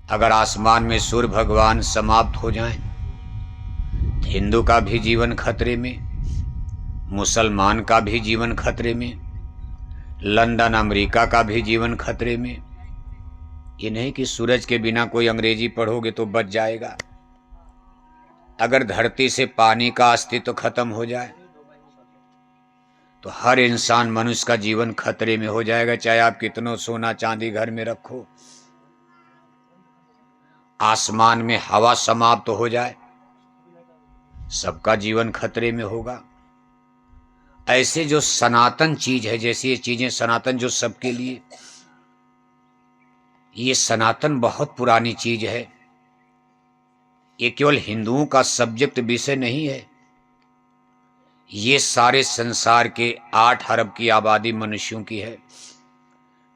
अगर आसमान में सूर्य भगवान समाप्त हो जाएं, तो हिंदू का भी जीवन खतरे में, मुसलमान का भी जीवन खतरे में, लंदन अमेरिका का भी जीवन खतरे में। ये नहीं कि सूरज के बिना कोई अंग्रेजी पढ़ोगे तो बच जाएगा। अगर धरती से पानी का अस्तित्व खत्म हो जाए तो हर इंसान, मनुष्य का जीवन खतरे में हो जाएगा, चाहे आप कितनों सोना चांदी घर में रखो। आसमान में हवा समाप्त हो जाए, सबका जीवन खतरे में होगा। ऐसे जो सनातन चीज है, जैसे ये चीजें सनातन जो सबके लिए, ये सनातन बहुत पुरानी चीज है। ये केवल हिंदुओं का सब्जेक्ट विषय नहीं है, ये सारे संसार के 8 अरब की आबादी मनुष्यों की है।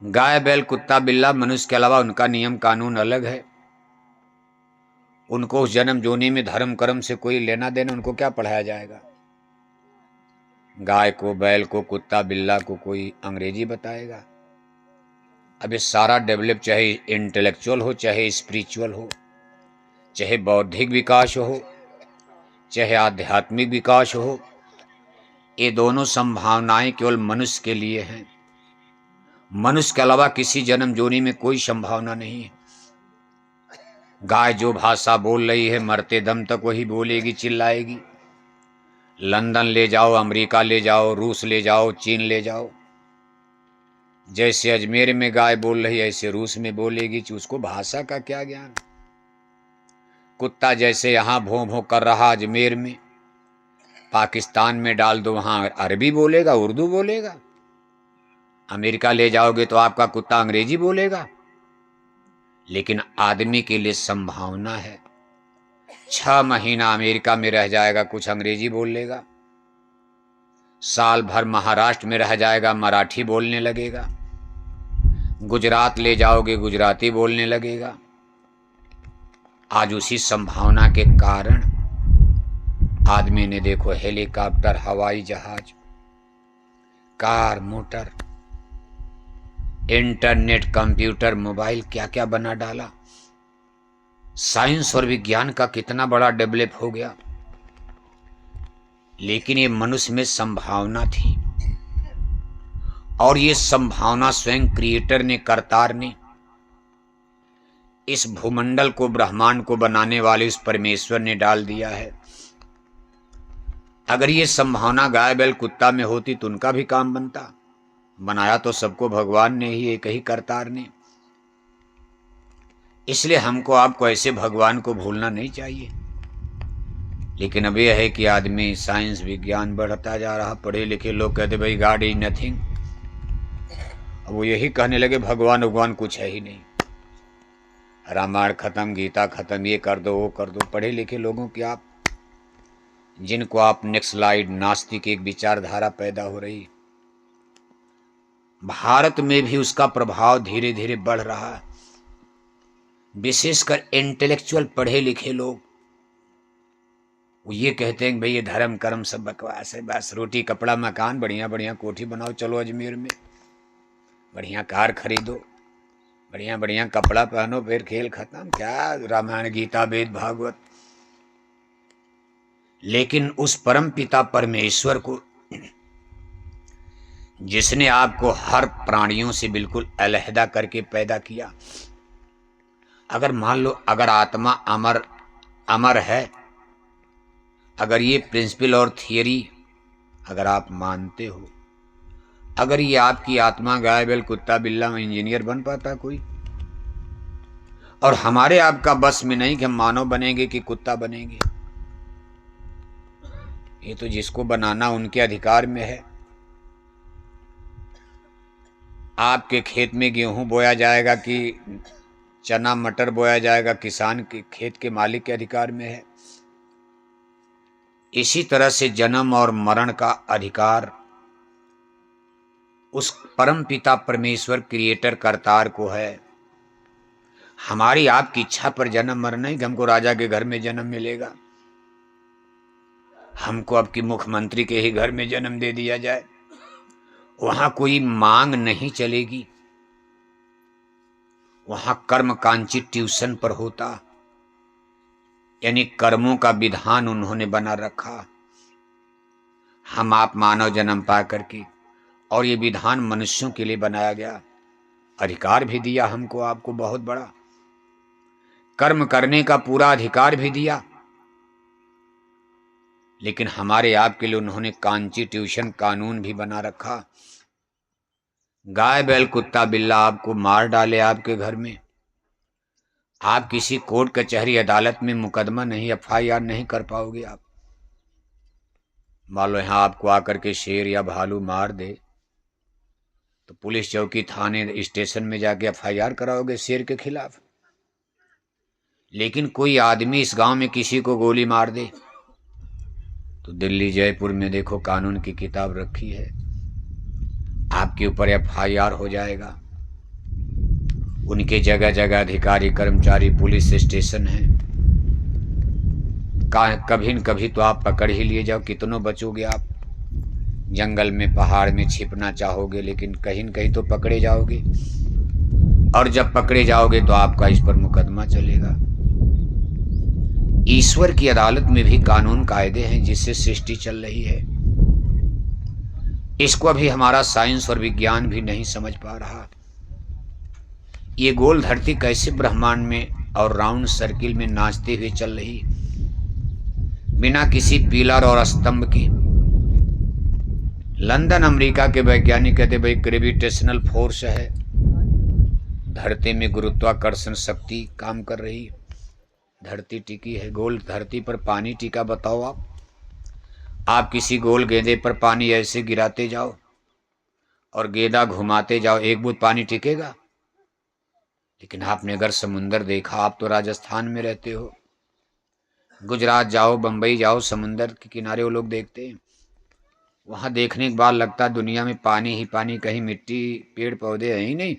गाय बैल कुत्ता बिल्ला मनुष्य के अलावा उनका नियम कानून अलग है। उनको उस जन्म जोनी में धर्म कर्म से कोई लेना देना, उनको क्या पढ़ाया जाएगा? गाय को, बैल को, कुत्ता बिल्ला को कोई अंग्रेजी बताएगा? अब ये सारा डेवलप, चाहे इंटेलेक्चुअल हो, चाहे स्पिरिचुअल हो, चाहे बौद्धिक विकास हो, चाहे आध्यात्मिक विकास हो, ये दोनों संभावनाएं केवल मनुष्य के लिए हैं। मनुष्य के अलावा किसी जन्म जोनी में कोई संभावना नहीं है। गाय जो भाषा बोल रही है, मरते दम तक वही बोलेगी, चिल्लाएगी। लंदन ले जाओ, अमेरिका ले जाओ, रूस ले जाओ, चीन ले जाओ, जैसे अजमेर में गाय बोल रही है ऐसे रूस में बोलेगी। उसको भाषा का क्या ज्ञान? कुत्ता जैसे यहां भों भों कर रहा अजमेर में, पाकिस्तान में डाल दो, वहां अरबी बोलेगा, उर्दू बोलेगा। अमेरिका ले जाओगे तो आपका कुत्ता अंग्रेजी बोलेगा। लेकिन आदमी के लिए संभावना है, 6 महीना अमेरिका में रह जाएगा, कुछ अंग्रेजी बोल लेगा। साल भर महाराष्ट्र में रह जाएगा, मराठी बोलने लगेगा। गुजरात ले जाओगे, गुजराती बोलने लगेगा। आज उसी संभावना के कारण आदमी ने देखो हेलीकॉप्टर, हवाई जहाज, car, motor, internet, computer, mobile, क्या क्या बना डाला। साइंस और विज्ञान का कितना बड़ा डेवलप हो गया। लेकिन ये मनुष्य में संभावना थी, और ये संभावना स्वयं क्रिएटर ने, करतार ने, इस भूमंडल को, ब्रह्मांड को बनाने वाले उस परमेश्वर ने डाल दिया है। अगर ये संभावना गाय बैल कुत्ता में होती तो उनका भी काम बनता। बनाया तो सबको भगवान ने ही, एक ही करतार ने। इसलिए हमको आपको ऐसे भगवान को भूलना नहीं चाहिए। लेकिन अब यह है कि आदमी, साइंस विज्ञान बढ़ता जा रहा, पढ़े लिखे लोग कहते भाई गॉड इज नथिंग। अब वो यही कहने लगे भगवान भगवान कुछ है ही नहीं, रामायण खत्म, गीता खत्म, ये कर दो वो कर दो। पढ़े लिखे लोगों की आप, जिनको आप नेक्सलाइड नास्तिक एक विचारधारा पैदा हो रही, भारत में भी उसका प्रभाव धीरे धीरे बढ़ रहा है। विशेषकर इंटेलेक्चुअल पढ़े लिखे लोग वो ये कहते हैं कि भाई ये धर्म कर्म सब बकवास है, बस रोटी कपड़ा मकान, बढ़िया बढ़िया कोठी बनाओ, चलो अजमेर में, बढ़िया कार खरीदो, बढ़िया बढ़िया कपड़ा पहनो, फिर खेल खत्म। क्या रामायण गीता वेद भागवत। लेकिन उस परम पिता परमेश्वर को, जिसने आपको हर प्राणियों से बिल्कुल अलहदा करके पैदा किया, अगर मान लो अगर आत्मा अमर अमर है, अगर ये प्रिंसिपल और थियरी अगर आप मानते हो, अगर ये आपकी आत्मा गाय बैल कुत्ता बिल्ला में इंजीनियर बन पाता कोई? और हमारे आपका बस में नहीं कि हम मानव बनेंगे कि कुत्ता बनेंगे। ये तो जिसको बनाना उनके अधिकार में है। आपके खेत में गेहूं बोया जाएगा कि चना मटर बोया जाएगा, किसान के खेत के मालिक के अधिकार में है। इसी तरह से जन्म और मरण का अधिकार उस परम पिता परमेश्वर क्रिएटर करतार को है। हमारी आपकी इच्छा पर जन्म मरना नहीं कि हमको राजा के घर में जन्म मिलेगा, हमको आपकी मुख्यमंत्री के ही घर में जन्म दे दिया जाए, वहां कोई मांग नहीं चलेगी, वहां कर्म कॉन्स्टिट्यूशन पर होता, यानी कर्मों का विधान उन्होंने बना रखा। हम आप मानव जन्म पा करके, और ये विधान मनुष्यों के लिए बनाया गया। अधिकार भी दिया हमको आपको बहुत बड़ा, कर्म करने का पूरा अधिकार भी दिया, लेकिन हमारे आपके लिए उन्होंने कॉन्स्टिट्यूशन कानून भी बना रखा। गाय बैल कुत्ता बिल्ला आपको मार डाले आपके घर में, आप किसी कोर्ट कचहरी अदालत में मुकदमा नहीं, FIR नहीं कर पाओगे आप। मान लो यहाँ आपको आकर के शेर या भालू मार दे, तो पुलिस चौकी थाने स्टेशन में जाके FIR कराओगे शेर के खिलाफ। लेकिन कोई आदमी इस गांव में किसी को गोली मार दे, तो दिल्ली जयपुर में देखो कानून की किताब रखी है, आपके ऊपर FIR हो जाएगा। उनके जगह जगह अधिकारी कर्मचारी पुलिस स्टेशन है, कभी न कभी तो आप पकड़ ही लिए जाओ। कितनों बचोगे आप, जंगल में पहाड़ में छिपना चाहोगे, लेकिन कहीं न कहीं तो पकड़े जाओगे, और जब पकड़े जाओगे तो आपका इस पर मुकदमा चलेगा। ईश्वर की अदालत में भी कानून कायदे हैं जिससे सृष्टि चल रही है। इसको अभी हमारा साइंस और विज्ञान भी नहीं समझ पा रहा। ये गोल धरती कैसे ब्रह्मांड में और राउंड सर्किल में नाचते हुए चल रही, बिना किसी पिलर और स्तंभ के। लंदन अमेरिका के वैज्ञानिक कहते भाई ग्रेविटेशनल फोर्स है, धरती में गुरुत्वाकर्षण शक्ति काम कर रही, धरती टिकी है। गोल धरती पर पानी टिका, बताओ आप किसी गोल गेंदे पर पानी ऐसे गिराते जाओ और गेंदा घुमाते जाओ, एक बूंद पानी टिकेगा? लेकिन आपने अगर समुंदर देखा, आप तो राजस्थान में रहते हो, गुजरात जाओ बंबई जाओ, समुंदर के किनारे वो लोग देखते हैं, वहां देखने के बाद लगता है दुनिया में पानी ही पानी, कहीं मिट्टी पेड़ पौधे हैं ही नहीं।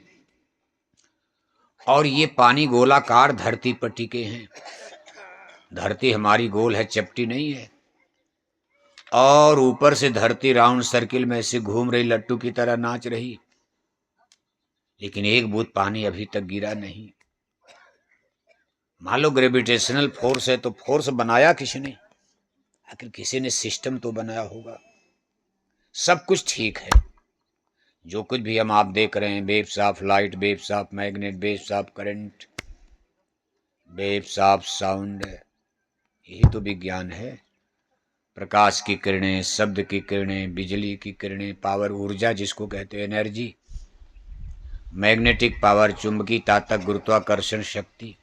और ये पानी गोलाकार धरती पर टिके हैं। धरती हमारी गोल है, चपटी नहीं है, और ऊपर से धरती राउंड सर्किल में ऐसे घूम रही, लट्टू की तरह नाच रही, लेकिन एक बूंद पानी अभी तक गिरा नहीं। मान लो ग्रेविटेशनल फोर्स है, तो फोर्स बनाया किसने? आखिर किसी ने सिस्टम तो बनाया होगा। सब कुछ ठीक है, जो कुछ भी हम आप देख रहे हैं, waves of light, waves of magnet, waves of current, waves of sound, यही तो विज्ञान है। प्रकाश की किरणें, शब्द की किरणें, बिजली की किरणें, पावर, ऊर्जा जिसको कहते हैं एनर्जी, मैग्नेटिक पावर, चुंबकीय ताकत, गुरुत्वाकर्षण शक्ति।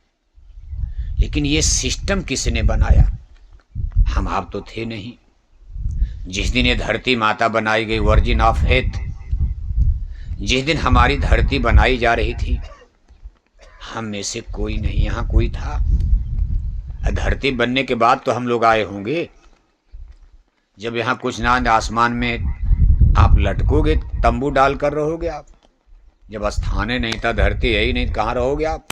लेकिन ये सिस्टम किसने बनाया? हम आप तो थे नहीं। जिस दिन ये धरती माता बनाई गई, वर्जिन ऑफ फेथ, जिस दिन हमारी धरती बनाई जा रही थी, हम में से कोई नहीं यहाँ कोई था। धरती बनने के बाद तो हम लोग आए होंगे। जब यहाँ कुछ ना, आसमान में आप लटकोगे, तंबू डालकर रहोगे आप। जब स्थान नहीं था, धरती है ही नहीं, कहाँ रहोगे आप?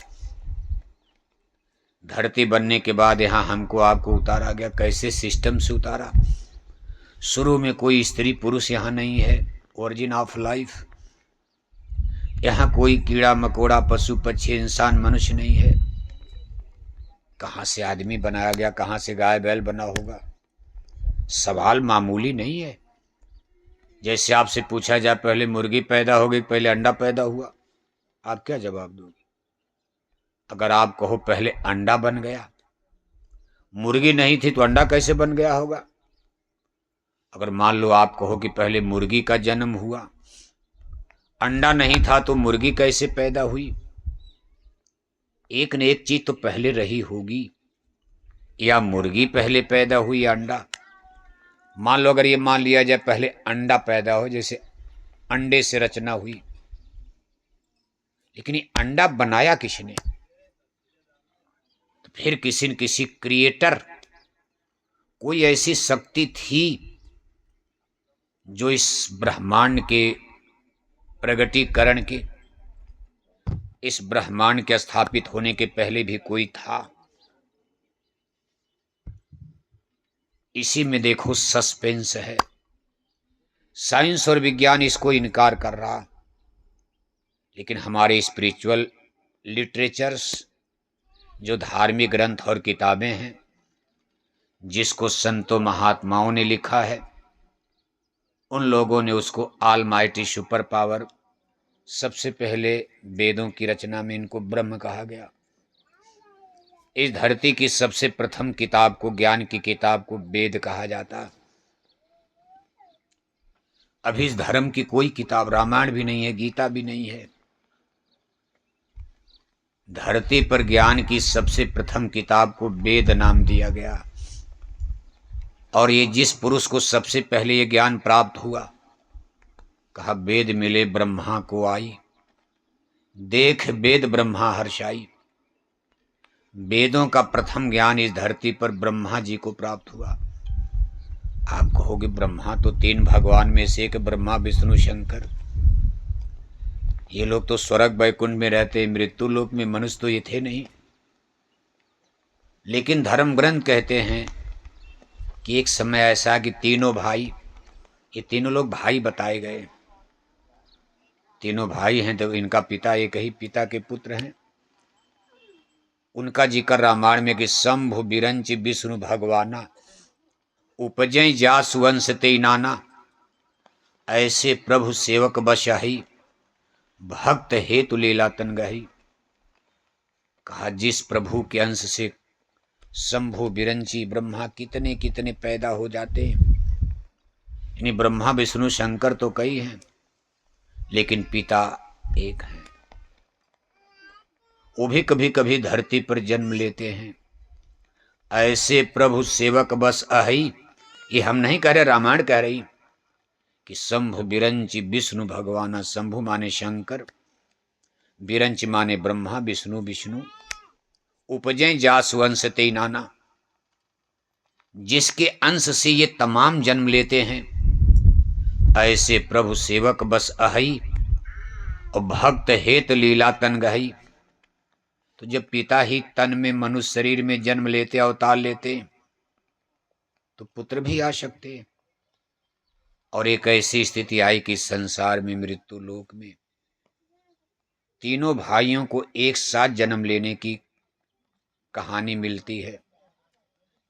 धरती बनने के बाद यहाँ हमको आपको उतारा गया। कैसे सिस्टम से उतारा? शुरू में कोई स्त्री पुरुष यहाँ नहीं है, ओरिजिन ऑफ लाइफ। यहाँ कोई कीड़ा मकोड़ा, पशु पक्षी, इंसान, मनुष्य नहीं है। कहाँ से आदमी बनाया गया, कहाँ से गाय बैल बना होगा? सवाल मामूली नहीं है। जैसे आपसे पूछा जाए पहले मुर्गी पैदा होगी पहले अंडा पैदा हुआ, आप क्या जवाब दोगे? अगर आप कहो पहले अंडा बन गया, मुर्गी नहीं थी तो अंडा कैसे बन गया होगा? अगर मान लो आप कहो कि पहले मुर्गी का जन्म हुआ, अंडा नहीं था तो मुर्गी कैसे पैदा हुई? एक न एक चीज तो पहले रही होगी, या मुर्गी पहले पैदा हुई या अंडा। मान लो अगर ये मान लिया जाए पहले अंडा पैदा हो, जैसे अंडे से रचना हुई, लेकिन ये अंडा बनाया किसने? तो फिर किसी न किसी क्रिएटर, कोई ऐसी शक्ति थी जो इस ब्रह्मांड के प्रगटीकरण के, इस ब्रह्मांड के स्थापित होने के पहले भी कोई था। इसी में देखो सस्पेंस है। साइंस और विज्ञान इसको इनकार कर रहा, लेकिन हमारे स्पिरिचुअल लिटरेचर्स, जो धार्मिक ग्रंथ और किताबें हैं जिसको संतों महात्माओं ने लिखा है, उन लोगों ने उसको ऑलमाइटी सुपर पावर, सबसे पहले वेदों की रचना में इनको ब्रह्म कहा गया। इस धरती की सबसे प्रथम किताब को, ज्ञान की किताब को वेद कहा जाता। अभी इस धर्म की कोई किताब, रामायण भी नहीं है, गीता भी नहीं है। धरती पर ज्ञान की सबसे प्रथम किताब को वेद नाम दिया गया। और ये जिस पुरुष को सबसे पहले ये ज्ञान प्राप्त हुआ, कहा वेद मिले ब्रह्मा को आई, देख वेद ब्रह्मा हर्षाई। वेदों का प्रथम ज्ञान इस धरती पर ब्रह्मा जी को प्राप्त हुआ। आप कहोगे ब्रह्मा तो 3 भगवान में से एक, ब्रह्मा विष्णु शंकर, ये लोग तो स्वर्ग वैकुंठ में रहते, मृत्यु लोक में मनुष्य तो ये थे नहीं। लेकिन धर्म ग्रंथ कहते हैं कि एक समय ऐसा कि तीनों भाई, ये तीनों लोग भाई बताए गए, तीनों भाई हैं तो इनका पिता एक ही पिता के पुत्र हैं। उनका जिक्र रामायण में कि शंभु बिरंच विष्णु भगवाना, उपजय जास वंश ते नाना, ऐसे प्रभु सेवक बशाही, भक्त हेतु लीला तन गही। कहा जिस प्रभु के अंश से शंभु बिरंची ब्रह्मा कितने कितने पैदा हो जाते हैं। यानी ब्रह्मा विष्णु शंकर तो कई हैं, लेकिन पिता एक हैं। वो भी कभी कभी धरती पर जन्म लेते हैं। ऐसे प्रभु सेवक बस अहि, ये हम नहीं कह रहे, रामायण कह रही कि शंभु बिरंच विष्णु भगवाना। शंभु माने शंकर, बिरंच माने ब्रह्मा विष्णु विष्णु, उपजय जास वंश ते नाना, जिसके अंश से ये तमाम जन्म लेते हैं। ऐसे प्रभु सेवक बस अहि, और भक्त हेत लीला तन गही। तो जब पिता ही तन में मनुष्य शरीर में जन्म लेते, अवतार लेते, तो पुत्र भी आ सकते। और एक ऐसी स्थिति आई कि संसार में, मृत्यु लोक में, तीनों भाइयों को एक साथ जन्म लेने की कहानी मिलती है।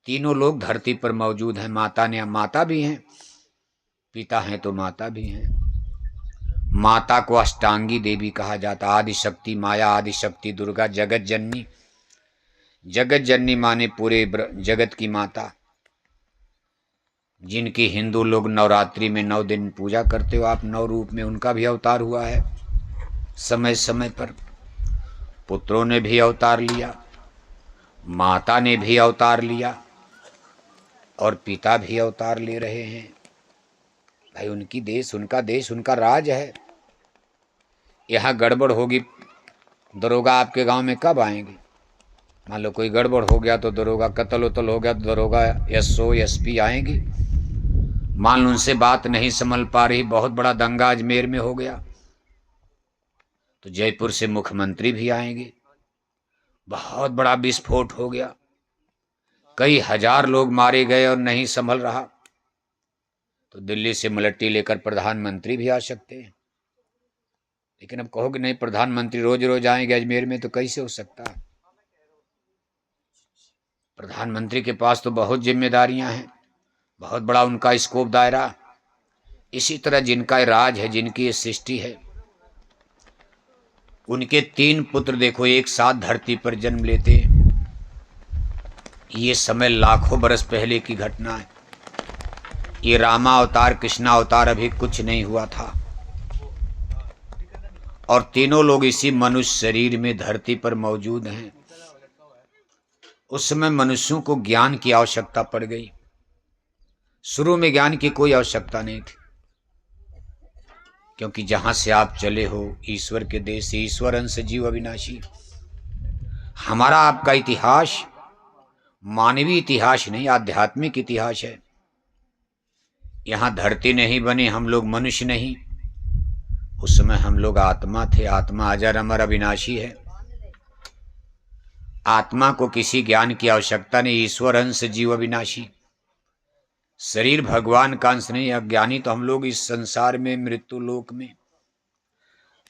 तीनों लोग धरती पर मौजूद हैं। माता ने, माता भी हैं, पिता हैं तो माता भी हैं। माता को अष्टांगी देवी कहा जाता। आदि शक्ति माया, आदि शक्ति दुर्गा, जगत जननी। जगत जननी माने पूरे जगत की माता, जिनकी हिंदू लोग नवरात्रि में 9 दिन पूजा करते हो आप। 9 रूप में उनका भी अवतार हुआ है। समय समय पर पुत्रों ने भी अवतार लिया, माता ने भी अवतार लिया, और पिता भी अवतार ले रहे हैं। भाई उनकी देश, उनका देश, उनका राज है। यहाँ गड़बड़ होगी, दरोगा आपके गांव में कब आएंगे? मान लो कोई गड़बड़ हो गया तो दरोगा, कत्ल उतल हो गया तो दरोगा, एसओ एसपी आएंगी। मान लो उनसे बात नहीं संभल पा रही, बहुत बड़ा दंगा अजमेर में हो गया, तो जयपुर से मुख्यमंत्री भी आएंगे। बहुत बड़ा विस्फोट हो गया, कई हजार लोग मारे गए और नहीं संभल रहा, तो दिल्ली से मलट्टी लेकर प्रधानमंत्री भी आ सकते हैं। लेकिन अब कहोगे नहीं प्रधानमंत्री रोज रोज आएंगे अजमेर में, तो कैसे हो सकता है? प्रधानमंत्री के पास तो बहुत जिम्मेदारियां हैं, बहुत बड़ा उनका स्कोप दायरा। इसी तरह जिनका राज है, जिनकी ये सृष्टि है, उनके 3 पुत्र देखो एक साथ धरती पर जन्म लेते हैं। ये समय लाखों बरस पहले की घटना है। ये रामा अवतार, कृष्णा अवतार अभी कुछ नहीं हुआ था, और तीनों लोग इसी मनुष्य शरीर में धरती पर मौजूद हैं। उस समय मनुष्यों को ज्ञान की आवश्यकता पड़ गई। शुरू में ज्ञान की कोई आवश्यकता नहीं थी, क्योंकि जहां से आप चले हो ईश्वर के देश से, ईश्वर अंश जीव अविनाशी। हमारा आपका इतिहास मानवीय इतिहास नहीं, आध्यात्मिक इतिहास है। यहां धरती नहीं बनी, हम लोग मनुष्य नहीं। उस समय हम लोग आत्मा थे। आत्मा अजर अमर अविनाशी है। आत्मा को किसी ज्ञान की आवश्यकता नहीं। ईश्वर अंश जीव अविनाशी, शरीर भगवान का अंश नहीं। अज्ञानी तो हम लोग इस संसार में, मृत्यु लोक में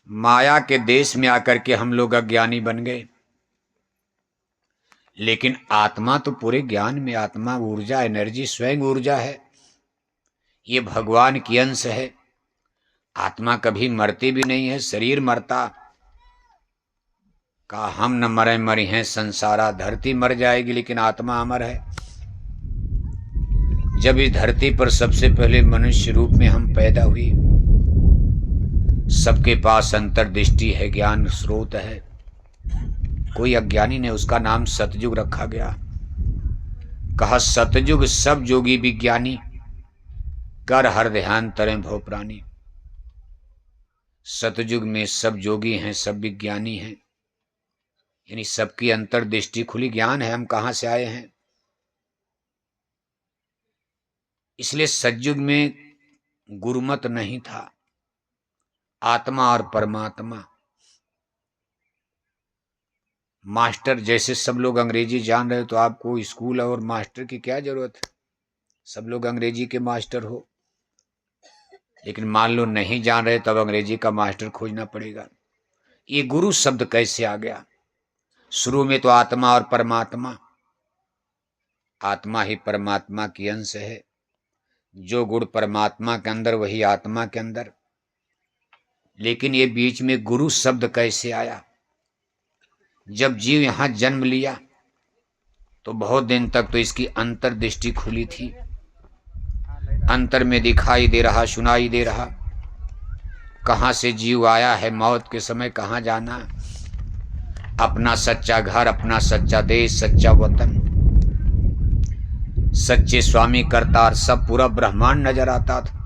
माया के देश में आकर के हम लोग अज्ञानी बन गए, लेकिन आत्मा तो पूरे ज्ञान में, आत्मा ऊर्जा, एनर्जी, स्वयं ऊर्जा है। ये भगवान की अंश है। आत्मा कभी मरती भी नहीं है। शरीर मरता, का हम न मरे मरी हैं संसारा, धरती मर जाएगी लेकिन आत्मा अमर है। जब इस धरती पर सबसे पहले मनुष्य रूप में हम पैदा हुए, सबके पास अंतर्दृष्टि है, ज्ञान स्रोत है। कोई अज्ञानी ने उसका नाम सतयुग रखा गया। कहा सतयुग सब जोगी विज्ञानी, कर हर ध्यान तरें भव प्राणी। सतयुग में सब जोगी हैं, सब विज्ञानी हैं, यानी सबकी अंतर्दृष्टि खुली, ज्ञान है हम कहाँ से आए हैं। इसलिए सतयुग में गुरुमत नहीं था, आत्मा और परमात्मा। मास्टर जैसे सब लोग अंग्रेजी जान रहे हो तो आपको स्कूल और मास्टर की क्या जरूरत है, सब लोग अंग्रेजी के मास्टर हो। लेकिन मान लो नहीं जान रहे तब अंग्रेजी का मास्टर खोजना पड़ेगा। ये गुरु शब्द कैसे आ गया? शुरू में तो आत्मा और परमात्मा, आत्मा ही परमात्मा की अंश है। जो गुण परमात्मा के अंदर वही आत्मा के अंदर। लेकिन ये बीच में गुरु शब्द कैसे आया? जब जीव यहां जन्म लिया तो बहुत दिन तक तो इसकी अंतर्दृष्टि खुली थी, अंतर में दिखाई दे रहा, सुनाई दे रहा, कहां से जीव आया है, मौत के समय कहां जाना, अपना सच्चा घर, अपना सच्चा देश, सच्चा वतन, सच्चे स्वामी करतार, सब पूरा ब्रह्मांड नजर आता था।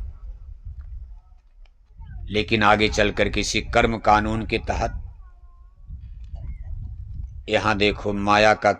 लेकिन आगे चलकर किसी कर्म कानून के तहत यहां देखो माया का